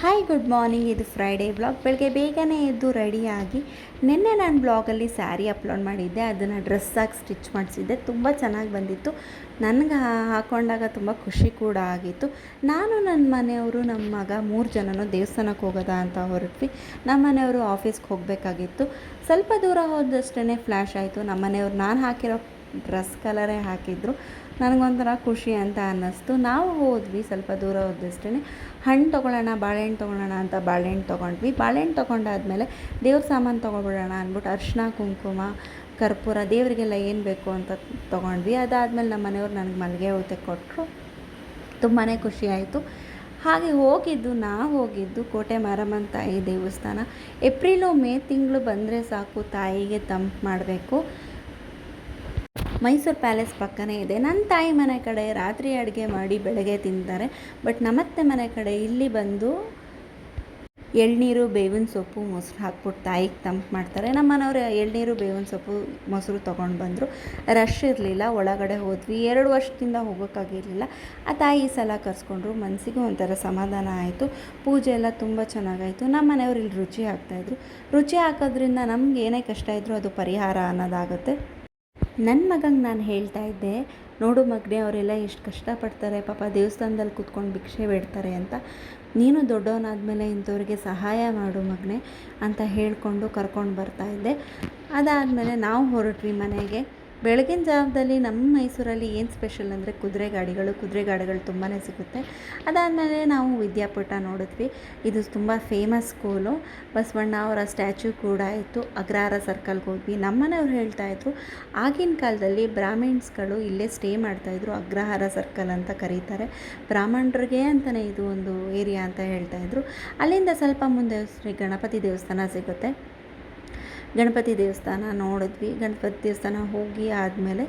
Hi good morning. ಇದು Friday blog. ಬೆಳಗ್ಗೆ ಬೇಗನೆ ಎದ್ದು ರೆಡಿಯಾಗಿ ನಿನ್ನೆ ನಾನು ಬ್ಲಾಗಲ್ಲಿ ಸ್ಯಾರಿ ಅಪ್ಲೋಡ್ ಮಾಡಿದ್ದೆ. ಅದನ್ನು ಡ್ರೆಸ್ಸಾಗಿ ಸ್ಟಿಚ್ ಮಾಡಿಸಿದ್ದೆ. ತುಂಬ ಚೆನ್ನಾಗಿ ಬಂದಿತ್ತು. ನನಗೆ ಹಾಕ್ಕೊಂಡಾಗ ತುಂಬ ಖುಷಿ ಕೂಡ ಆಗಿತ್ತು. ನಾನು ನನ್ನ ಮನೆಯವರು ನಮ್ಮ ಮಗ 3 ಜನನೂ ದೇವಸ್ಥಾನಕ್ಕೆ ಹೋಗೋದಾ ಅಂತ ಹೊರಟ್ವಿ. ನಮ್ಮ ಮನೆಯವರು ಆಫೀಸ್ಗೆ ಹೋಗಬೇಕಾಗಿತ್ತು. ಸ್ವಲ್ಪ ದೂರ ಹೋದಷ್ಟೇ ಫ್ಲ್ಯಾಶ್ ಆಯಿತು. ನಮ್ಮ ಮನೆಯವರು ನಾನು ಹಾಕಿರೋ ಡ್ರೆಸ್ ಕಲರೇ ಹಾಕಿದ್ರು. ನನಗೊಂಥರ ಖುಷಿ ಅಂತ ಅನ್ನಿಸ್ತು. ನಾವು ಹೋದ್ವಿ. ಸ್ವಲ್ಪ ದೂರ ಹೋದಷ್ಟೇ ಹಣ್ಣು ತೊಗೊಳ್ಳೋಣ, ಬಾಳೆಹಣ್ಣು ತೊಗೊಳ್ಳೋಣ ಅಂತ ಬಾಳೆಹಣ್ಣು ತೊಗೊಂಡ್ವಿ. ಬಾಳೆಹಣ್ಣು ತೊಗೊಂಡಾದ್ಮೇಲೆ ದೇವ್ರ ಸಾಮಾನು ತೊಗೊಬಿಡೋಣ ಅಂದ್ಬಿಟ್ಟು ಅರಿಶಿನ, ಕುಂಕುಮ, ಕರ್ಪೂರ, ದೇವರಿಗೆಲ್ಲ ಏನು ಬೇಕು ಅಂತ ತೊಗೊಂಡ್ವಿ. ಅದಾದಮೇಲೆ ನಮ್ಮ ಮನೆಯವ್ರು ನನಗೆ ಮಲ್ಲಿಗೆ ಹೂ ತೆಕ್ಕೊಟ್ರು. ತುಂಬಾ ಖುಷಿ ಆಯಿತು. ಹಾಗೆ ನಾವು ಹೋಗಿದ್ದು ಕೋಟೆ ಮಾರಮ್ಮನ ತಾಯಿ ದೇವಸ್ಥಾನ. ಏಪ್ರಿಲು ಮೇ ತಿಂಗಳು ಬಂದರೆ ಸಾಕು, ತಾಯಿಗೆ ತಂಪು ಮಾಡಬೇಕು. ಮೈಸೂರು ಪ್ಯಾಲೇಸ್ ಪಕ್ಕನೇ ಇದೆ. ನನ್ನ ತಾಯಿ ಮನೆ ಕಡೆ ರಾತ್ರಿ ಅಡುಗೆ ಮಾಡಿ ಬೆಳಗ್ಗೆ ತಿಂತಾರೆ. ಬಟ್ ನಮ್ಮತ್ತೆ ಮನೆ ಕಡೆ ಇಲ್ಲಿ ಬಂದು ಎಳ್ನೀರು, ಬೇವಿನ ಸೊಪ್ಪು, ಮೊಸರು ಹಾಕ್ಬಿಟ್ಟು ತಾಯಿಗೆ ತಂಪು ಮಾಡ್ತಾರೆ. ನಮ್ಮ ಮನೆಯವರು ಎಳ್ನೀರು, ಬೇವಿನ ಸೊಪ್ಪು, ಮೊಸರು ತೊಗೊಂಡು ಬಂದರು. ರಶ್ ಇರಲಿಲ್ಲ. ಒಳಗಡೆ ಹೋದ್ವಿ. 2 ವರ್ಷದಿಂದ ಹೋಗೋಕ್ಕಾಗಿರಲಿಲ್ಲ. ಆ ತಾಯಿ ಈ ಸಲ ಕರ್ಸ್ಕೊಂಡ್ರು. ಮನಸ್ಸಿಗೂ ಒಂಥರ ಸಮಾಧಾನ ಆಯಿತು. ಪೂಜೆ ಎಲ್ಲ ತುಂಬ ಚೆನ್ನಾಗಾಯಿತು. ನಮ್ಮ ಮನೆಯವರು ಇಲ್ಲಿ ರುಚಿ ಹಾಕ್ತಾಯಿದ್ರು. ರುಚಿ ಹಾಕೋದ್ರಿಂದ ನಮ್ಗೆ ಏನೇ ಕಷ್ಟ ಇದ್ದರೂ ಅದು ಪರಿಹಾರ ಅನ್ನೋದಾಗುತ್ತೆ. ನನ್ನ ಮಗಂಗೆ ನಾನು ಹೇಳ್ತಾ ಇದ್ದೆ, ನೋಡು ಮಗನೇ, ಅವರೆಲ್ಲ ಎಷ್ಟು ಕಷ್ಟಪಡ್ತಾರೆ ಪಾಪ, ದೇವಸ್ಥಾನದಲ್ಲಿ ಕೂತ್ಕೊಂಡು ಭಿಕ್ಷೆ ಬೇಡ್ತಾರೆ ಅಂತ. ನೀನು ದೊಡ್ಡವನಾದಮೇಲೆ ಇಂಥವ್ರಿಗೆ ಸಹಾಯ ಮಾಡು ಮಗನೇ ಅಂತ ಹೇಳಿಕೊಂಡು ಕರ್ಕೊಂಡು ಬರ್ತಾಯಿದ್ದೆ. ಅದಾದಮೇಲೆ ನಾವು ಹೊರಟ್ವಿ ಮನೆಗೆ. ಬೆಳಗಿನ ಜಾವದಲ್ಲಿ ನಮ್ಮ ಮೈಸೂರಲ್ಲಿ ಏನು ಸ್ಪೆಷಲ್ ಅಂದರೆ ಕುದುರೆ ಗಾಡಿಗಳು ತುಂಬಾ ಸಿಗುತ್ತೆ. ಅದಾದಮೇಲೆ ನಾವು ವಿದ್ಯಾಪೀಠ ನೋಡಿದ್ವಿ. ಇದು ತುಂಬ ಫೇಮಸ್ ಸ್ಕೂಲು. ಬಸವಣ್ಣ ಅವರ ಸ್ಟ್ಯಾಚ್ಯೂ ಕೂಡ ಇತ್ತು. ಅಗ್ರಹಾರ ಸರ್ಕಲ್ಗೆ ಹೋದ್ವಿ. ನಮ್ಮನೆಯವ್ರು ಹೇಳ್ತಾಯಿದ್ರು, ಆಗಿನ ಕಾಲದಲ್ಲಿ ಬ್ರಾಹ್ಮಿಣ್ಸ್ಗಳು ಇಲ್ಲೇ ಸ್ಟೇ ಮಾಡ್ತಾಯಿದ್ರು. ಅಗ್ರಹಾರ ಸರ್ಕಲ್ ಅಂತ ಕರೀತಾರೆ. ಬ್ರಾಹ್ಮಣರಿಗೆ ಅಂತಲೇ ಇದು ಒಂದು ಏರಿಯಾ ಅಂತ ಹೇಳ್ತಾಯಿದ್ರು. ಅಲ್ಲಿಂದ ಸ್ವಲ್ಪ ಮುಂದೆ ಗಣಪತಿ ದೇವಸ್ಥಾನ ಸಿಗುತ್ತೆ. ಗಣಪತಿ ದೇವಸ್ಥಾನ ನೋಡಿದ್ವಿ. ಗಣಪತಿ ದೇವಸ್ಥಾನ ಹೋಗಿ ಆದಮೇಲೆ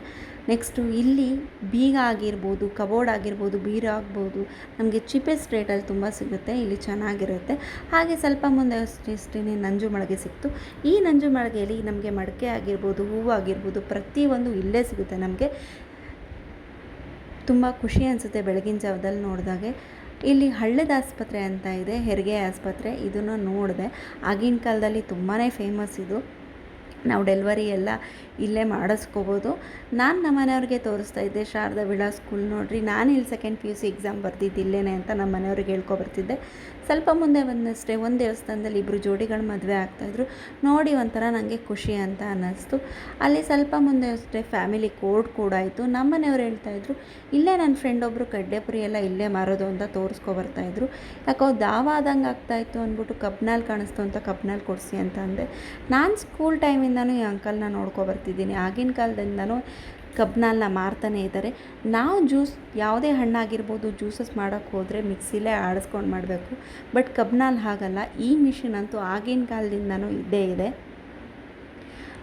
ನೆಕ್ಸ್ಟು ಇಲ್ಲಿ ಬೀಗ ಆಗಿರ್ಬೋದು, ಕಬೋರ್ಡ್ ಆಗಿರ್ಬೋದು, ಬೀರ ಆಗ್ಬೋದು, ನಮಗೆ ಚೀಪೆಸ್ಟ್ ರೇಟಲ್ಲಿ ತುಂಬ ಸಿಗುತ್ತೆ. ಇಲ್ಲಿ ಚೆನ್ನಾಗಿರುತ್ತೆ. ಹಾಗೆ ಸ್ವಲ್ಪ ಮುಂದೆ ಅಷ್ಟೇ ನಂಜು ಮಳಿಗೆ ಸಿಕ್ತು. ಈ ನಂಜು ಮಳಿಗೆಯಲ್ಲಿ ನಮಗೆ ಮಡಿಕೆ ಆಗಿರ್ಬೋದು, ಹೂವು ಆಗಿರ್ಬೋದು, ಪ್ರತಿಯೊಂದು ಇಲ್ಲೇ ಸಿಗುತ್ತೆ. ನಮಗೆ ತುಂಬ ಖುಷಿ ಅನಿಸುತ್ತೆ ಬೆಳಗಿನ ಜಾವದಲ್ಲಿ ನೋಡಿದಾಗೆ. ಇಲ್ಲಿ ಹಳ್ಳದ ಆಸ್ಪತ್ರೆ ಅಂತ ಇದೆ, ಹೆರಿಗೆ ಆಸ್ಪತ್ರೆ. ಇದನ್ನು ನೋಡಿದೆ. ಆಗಿನ ಕಾಲದಲ್ಲಿ ತುಂಬಾ ಫೇಮಸ್ ಇದು. ನಾವು ಡೆಲಿವರಿ ಎಲ್ಲ ಇಲ್ಲೇ ಮಾಡಿಸ್ಕೋಬೋದು. ನಾನು ನಮ್ಮ ಮನೆಯವ್ರಿಗೆ ತೋರಿಸ್ತಾ ಇದ್ದೆ, ಶಾರದಾ ವಿಳಾಸ್ ಸ್ಕೂಲ್ ನೋಡಿರಿ, ನಾನು ಇಲ್ಲಿ ಸೆಕೆಂಡ್ PUC ಎಕ್ಸಾಮ್ ಬರ್ತಿದ್ದು ಇಲ್ಲೇನೆ ಅಂತ ನಮ್ಮ ಮನೆಯವ್ರಿಗೆ ಹೇಳ್ಕೊಬರ್ತಿದ್ದೆ. ಸ್ವಲ್ಪ ಮುಂದೆ ಬಂದಷ್ಟೇ ಒಂದು ದೇವಸ್ಥಾನದಲ್ಲಿ 2 ಜೋಡಿಗಳು ಮದುವೆ ಆಗ್ತಾಯಿದ್ರು. ನೋಡಿ ಒಂಥರ ನನಗೆ ಖುಷಿ ಅಂತ ಅನ್ನಿಸ್ತು. ಅಲ್ಲಿ ಸ್ವಲ್ಪ ಮುಂದೆ ಅಷ್ಟೇ ಫ್ಯಾಮಿಲಿ ಕೋರ್ಟ್ ಕೂಡ ಆಯಿತು. ನಮ್ಮ ಮನೆಯವ್ರು ಹೇಳ್ತಾಯಿದ್ರು, ಇಲ್ಲೇ ನನ್ನ ಫ್ರೆಂಡ್ ಒಬ್ಬರು ಕಡ್ಡೆಪುರಿ ಎಲ್ಲ ಇಲ್ಲೇ ಮಾರೋದು ಅಂತ ತೋರಿಸ್ಕೊಬರ್ತಾಯಿದ್ರು. ಯಾಕೋ ದಾವಾದಂಗೆ ಆಗ್ತಾಯಿತ್ತು ಅಂದ್ಬಿಟ್ಟು ಕಬ್ನಾಲ್ ಕಾಣಿಸ್ತು ಅಂತ ಕಬ್ನಾಲ್ ಕೊಡಿಸಿ ಅಂತ ಅಂದೆ. ನಾನು ಸ್ಕೂಲ್ ಟೈಮಿಂದನೂ ಈ ಅಂಕಲ್ನ ನೋಡ್ಕೊಬರ್ತಿದ್ದೀನಿ. ಆಗಿನ ಕಾಲದಿಂದನೂ ಕಬ್ನಾಲ್ನ ಮಾರ್ತಾನೆ ಇದ್ದಾರೆ. ನಾವು ಜ್ಯೂಸ್ ಯಾವುದೇ ಹಣ್ಣಾಗಿರ್ಬೋದು ಜ್ಯೂಸಸ್ ಮಾಡೋಕ್ಕೆ ಹೋದರೆ ಮಿಕ್ಸಿಲೇ ಆಡಿಸ್ಕೊಂಡು ಮಾಡಬೇಕು. ಬಟ್ ಕಬ್ನಾಲ್ ಹಾಗಲ್ಲ. ಈ ಮಿಷಿನ್ ಅಂತೂ ಆಗಿನ ಕಾಲದಿಂದನೂ ಇದ್ದೇ ಇದೆ.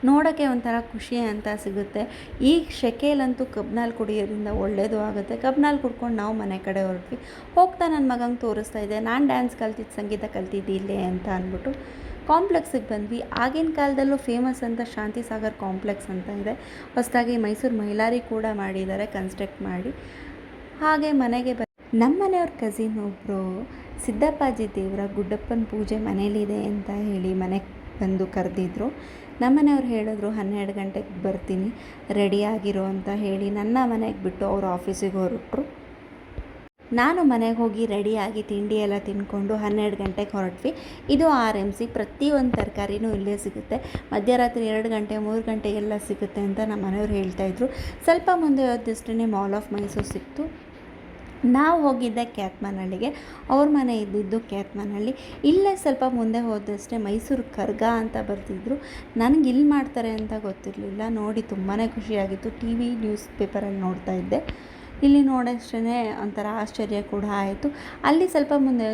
ನೋಡೋಕ್ಕೆ ಒಂಥರ ಖುಷಿ ಅಂತ ಸಿಗುತ್ತೆ. ಈ ಶೆಕೆಯಲ್ಲಂತೂ ಕಬ್ನಾಲ್ ಕುಡಿಯೋದ್ರಿಂದ ಒಳ್ಳೆಯದು ಆಗುತ್ತೆ. ಕಬ್ನಾಲ್ ಕುಡ್ಕೊಂಡು ನಾವು ಮನೆ ಕಡೆ ಹೊರಟ್ವಿ. ಹೋಗ್ತಾ ನನ್ನ ಮಗಂಗೆ ತೋರಿಸ್ತಾ ಇದ್ದೆ, ನಾನು ಡ್ಯಾನ್ಸ್ ಕಲ್ತಿದ್ದು, ಸಂಗೀತ ಕಲ್ತಿದ್ದು ಇಲ್ಲೇ ಅಂತ ಅಂದ್ಬಿಟ್ಟು ಕಾಂಪ್ಲೆಕ್ಸಿಗೆ ಬಂದ್ವಿ. ಆಗಿನ ಕಾಲದಲ್ಲೂ ಫೇಮಸ್ ಅಂತ ಶಾಂತಿ ಸಾಗರ್ ಕಾಂಪ್ಲೆಕ್ಸ್ ಅಂತ ಇದೆ. ಹೊಸದಾಗಿ ಮೈಸೂರು ಮೈಲಾರಿ ಕೂಡ ಮಾಡಿದ್ದಾರೆ, ಕನ್ಸ್ಟ್ರಕ್ಟ್ ಮಾಡಿ. ಹಾಗೆ ಮನೆಗೆ ನಮ್ಮ ಮನೆಯವ್ರ ಕಸಿನ್ ಒಬ್ಬರು ಸಿದ್ದಪ್ಪಾಜಿ ದೇವರ ಗುಡ್ಡಪ್ಪನ ಪೂಜೆ ಮನೇಲಿದೆ ಅಂತ ಹೇಳಿ ಮನೆಗೆ ಬಂದು ಕರೆದಿದ್ರು. ನಮ್ಮನೆಯವ್ರು ಹೇಳಿದ್ರು 12 ಗಂಟೆಗೆ ಬರ್ತೀನಿ, ರೆಡಿಯಾಗಿರೋ ಅಂತ ಹೇಳಿ ನನ್ನ ಮನೆಗೆ ಬಿಟ್ಟು ಅವ್ರು ಆಫೀಸಿಗೆ ಹೊರಟರು. ನಾನು ಮನೆಗೆ ಹೋಗಿ ರೆಡಿಯಾಗಿ ತಿಂಡಿ ಎಲ್ಲ ತಿಂದ್ಕೊಂಡು 12 ಗಂಟೆಗೆ ಹೊರಟ್ವಿ. ಇದು RMC. ಪ್ರತಿಯೊಂದು ತರಕಾರಿನೂ ಇಲ್ಲೇ ಸಿಗುತ್ತೆ. ಮಧ್ಯರಾತ್ರಿ 2 ಗಂಟೆ 3 ಗಂಟೆಗೆಲ್ಲ ಸಿಗುತ್ತೆ ಅಂತ ನಮ್ಮ ಮನೆಯವ್ರು ಹೇಳ್ತಾಯಿದ್ರು. ಸ್ವಲ್ಪ ಮುಂದೆ ಹೋದಷ್ಟೇ ಮಾಲ್ ಆಫ್ ಮೈಸೂರು ಸಿಕ್ತು. ನಾವು ಹೋಗಿದ್ದೆ ಕ್ಯಾತ್ಮಾನಹಳ್ಳಿಗೆ. ಅವ್ರ ಮನೆ ಇದ್ದಿದ್ದು ಕ್ಯಾತ್ಮಾನಹಳ್ಳಿ. ಇಲ್ಲೇ ಸ್ವಲ್ಪ ಮುಂದೆ ಹೋದಷ್ಟೇ ಮೈಸೂರು ಕರ್ಗ ಅಂತ ಬರ್ತಿದ್ರು. ನನಗೆ ಇಲ್ಲಿ ಮಾಡ್ತಾರೆ ಅಂತ ಗೊತ್ತಿರಲಿಲ್ಲ. ನೋಡಿ ತುಂಬಾ ಖುಷಿಯಾಗಿತ್ತು. TV ನ್ಯೂಸ್ ಪೇಪರಲ್ಲಿ ನೋಡ್ತಾ ಇದ್ದೆ. ಇಲ್ಲಿ ನೋಡೋಷ್ಟೇ ಒಂಥರ ಆಶ್ಚರ್ಯ ಕೂಡ ಆಯಿತು. ಅಲ್ಲಿ ಸ್ವಲ್ಪ ಮುಂದೆ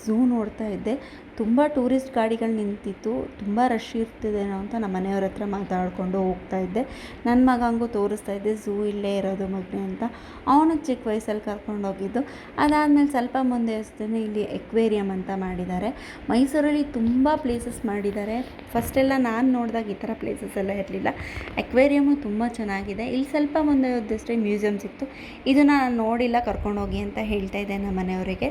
ಝೂ ನೋಡ್ತಾ ಇದ್ದೆ. ತುಂಬ ಟೂರಿಸ್ಟ್ ಗಾಡಿಗಳು ನಿಂತಿತ್ತು. ತುಂಬ ರಶ್ ಇರ್ತಿದೇನೋ ಅಂತ ನಮ್ಮ ಮನೆಯವ್ರ ಹತ್ರ ಮಾತಾಡಿಕೊಂಡು ಹೋಗ್ತಾ ಇದ್ದೆ. ನನ್ನ ಮಗಂಗೂ ತೋರಿಸ್ತಾ ಇದ್ದೆ, ಝೂ ಇಲ್ಲೇ ಇರೋದು ಮಗನೇ ಅಂತ. ಅವನು ಚಿಕ್ಕ ವಯಸ್ಸಲ್ಲಿ ಕರ್ಕೊಂಡೋಗಿದ್ದು. ಅದಾದಮೇಲೆ ಸ್ವಲ್ಪ ಮುಂದೆ ಇಲ್ಲಿ ಎಕ್ವೇರಿಯಮ್ ಅಂತ ಮಾಡಿದ್ದಾರೆ. ಮೈಸೂರಲ್ಲಿ ತುಂಬ ಪ್ಲೇಸಸ್ ಮಾಡಿದ್ದಾರೆ. ಫಸ್ಟೆಲ್ಲ ನಾನು ನೋಡಿದಾಗ ಈ ಥರ ಪ್ಲೇಸಸ್ ಎಲ್ಲ ಇರಲಿಲ್ಲ. ಎಕ್ವೇರಿಯಮ್ಮು ತುಂಬ ಚೆನ್ನಾಗಿದೆ. ಇಲ್ಲಿ ಸ್ವಲ್ಪ ಮುಂದೆ ಹೋದಷ್ಟೇ ಮ್ಯೂಸಿಯಮ್ ಸಿಕ್ತು. ಇದನ್ನು ನಾನು ನೋಡಿಲ್ಲ, ಕರ್ಕೊಂಡೋಗಿ ಅಂತ ಹೇಳ್ತಾ ಇದ್ದೆ ನಮ್ಮ ಮನೆಯವರಿಗೆ.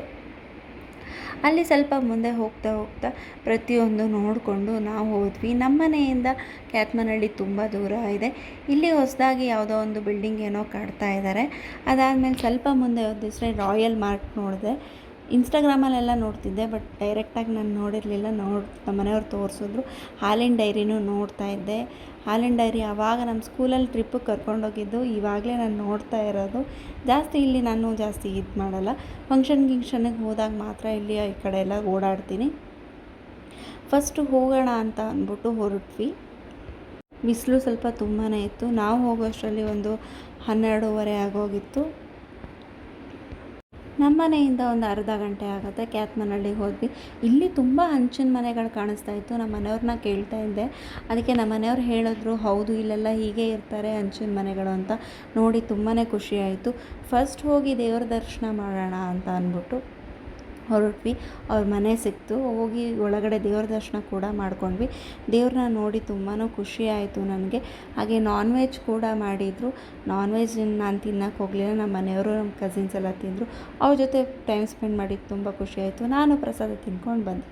ಅಲ್ಲಿ ಸ್ವಲ್ಪ ಮುಂದೆ ಹೋಗ್ತಾ ಹೋಗ್ತಾ ಪ್ರತಿಯೊಂದು ನೋಡಿಕೊಂಡು ನಾವು ಹೋದ್ವಿ. ನಮ್ಮ ಮನೆಯಿಂದ ಕ್ಯಾತ್ಮನಹಳ್ಳಿ ತುಂಬ ದೂರ ಇದೆ. ಇಲ್ಲಿ ಹೊಸದಾಗಿ ಯಾವುದೋ ಒಂದು ಬಿಲ್ಡಿಂಗ್ ಏನೋ ಕಟ್ತಾ ಇದ್ದಾರೆ. ಅದಾದಮೇಲೆ ಸ್ವಲ್ಪ ಮುಂದೆ ಹೋದಿಸ್ರೆ ರಾಯಲ್ ಮಾರ್ಟ್ ನೋಡಿದೆ. ಇನ್ಸ್ಟಾಗ್ರಾಮಲ್ಲೆಲ್ಲ ನೋಡ್ತಿದ್ದೆ, ಬಟ್ ಡೈರೆಕ್ಟಾಗಿ ನಾನು ನೋಡಿರಲಿಲ್ಲ. ನಮ್ಮ ಮನೆಯವ್ರು ತೋರಿಸಿದ್ರು. ಹಾಲಿನ ಡೈರಿನೂ ನೋಡ್ತಾ ಇದ್ದೆ. ಹಾಲಿನ ಡೈರಿ ಆವಾಗ ನಮ್ಮ ಸ್ಕೂಲಲ್ಲಿ ಟ್ರಿಪ್ಪಿಗೆ ಕರ್ಕೊಂಡೋಗಿದ್ದು, ಇವಾಗಲೇ ನಾನು ನೋಡ್ತಾ ಇರೋದು. ಇಲ್ಲಿ ನಾನು ಜಾಸ್ತಿ ಇದು ಮಾಡಲ್ಲ. ಗಿಂಕ್ಷನ್ನಿಗೆ ಹೋದಾಗ ಮಾತ್ರ ಇಲ್ಲಿ ಈ ಕಡೆ ಎಲ್ಲ ಓಡಾಡ್ತೀನಿ. ಫಸ್ಟು ಹೋಗೋಣ ಅಂತ ಅಂದ್ಬಿಟ್ಟು ಹೊರಟ್ವಿ. ಬಿಸಿಲು ಸ್ವಲ್ಪ ತುಂಬಾ ಇತ್ತು. ನಾವು ಹೋಗೋಷ್ಟರಲ್ಲಿ ಒಂದು 12:30 ಆಗೋಗಿತ್ತು. ನಮ್ಮ ಮನೆಯಿಂದ ಒಂದು ಅರ್ಧ ಗಂಟೆ ಆಗುತ್ತೆ. ಕ್ಯಾತ್ಮನಹಳ್ಳಿಗೆ ಹೋದ್ವಿ. ಇಲ್ಲಿ ತುಂಬ ಹಂಚಿನ ಮನೆಗಳು ಕಾಣಿಸ್ತಾ ಇತ್ತು. ನಮ್ಮ ಮನೆಯವ್ರನ್ನ ಕೇಳ್ತಾ ಇದ್ದೆ. ಅದಕ್ಕೆ ನಮ್ಮ ಮನೆಯವ್ರು ಹೇಳಿದ್ರು, ಹೌದು ಇಲ್ಲೆಲ್ಲ ಹೀಗೆ ಇರ್ತಾರೆ ಹಂಚಿನ ಮನೆಗಳು ಅಂತ. ನೋಡಿ ತುಂಬಾ ಖುಷಿ ಆಯಿತು. ಫಸ್ಟ್ ಹೋಗಿ ದೇವ್ರ ದರ್ಶನ ಮಾಡೋಣ ಅಂತ ಅಂದ್ಬಿಟ್ಟು ಹೊರಟ್ವಿ. ಅವ್ರ ಮನೆ ಸಿಕ್ತು. ಹೋಗಿ ಒಳಗಡೆ ದೇವ್ರ ದರ್ಶನ ಕೂಡ ಮಾಡ್ಕೊಂಡ್ವಿ. ದೇವ್ರನ್ನ ನೋಡಿ ತುಂಬಾ ಖುಷಿ ಆಯಿತು ನನಗೆ. ಹಾಗೆ ನಾನ್ ವೆಜ್ ಕೂಡ ಮಾಡಿದರು. ನಾನ್ ವೆಜ್ ನಾನು ತಿನ್ನೋಕ್ಕೆ ಹೋಗಲಿಲ್ಲ. ನಮ್ಮ ಮನೆಯವರು, ನಮ್ಮ ಕಸಿನ್ಸ್ ಎಲ್ಲ ತಿಂದರು. ಅವ್ರ ಜೊತೆ ಟೈಮ್ ಸ್ಪೆಂಡ್ ಮಾಡಿದ್ದು ತುಂಬ ಖುಷಿ ಆಯಿತು. ನಾನು ಪ್ರಸಾದ ತಿನ್ಕೊಂಡು ಬಂದೆ.